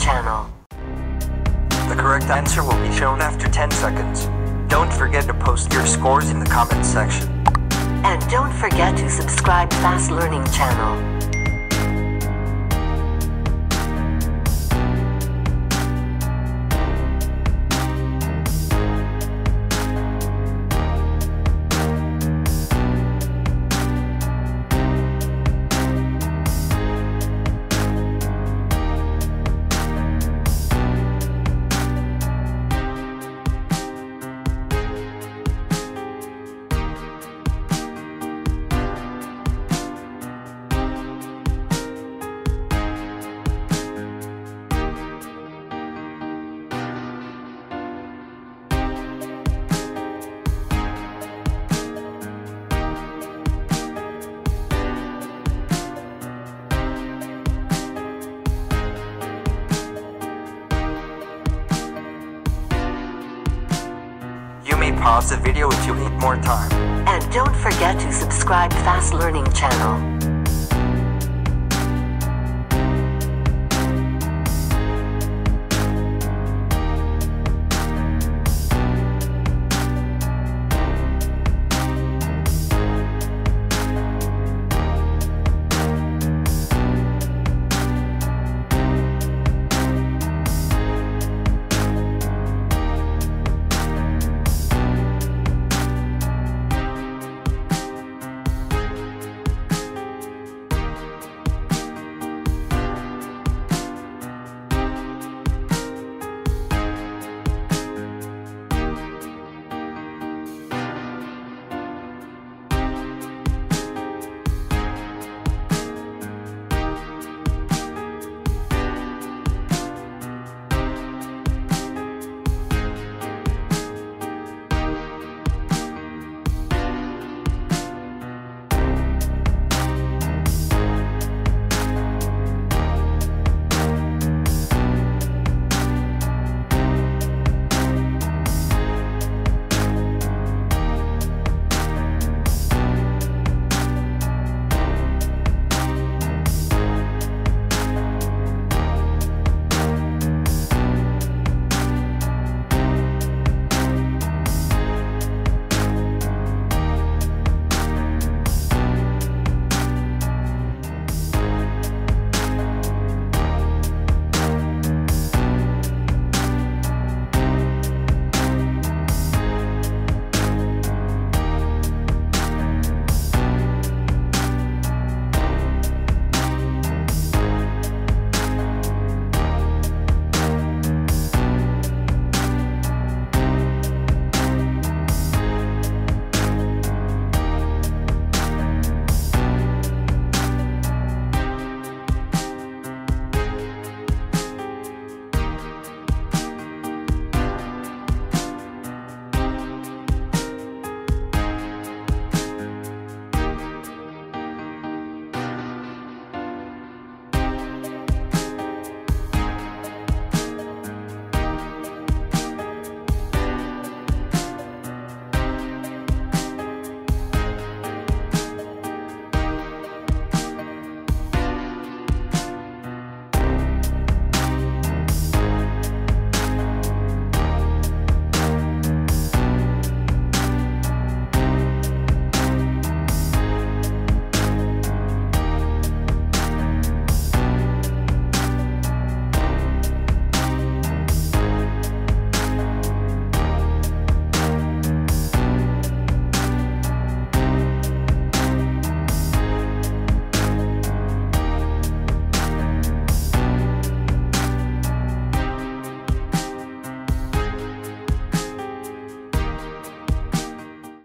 channel. The correct answer will be shown after 10 seconds. Don't forget to post your scores in the comments section. And don't forget to subscribe Fast Learning channel. You may pause the video if you need more time. And don't forget to subscribe Fast Learning channel.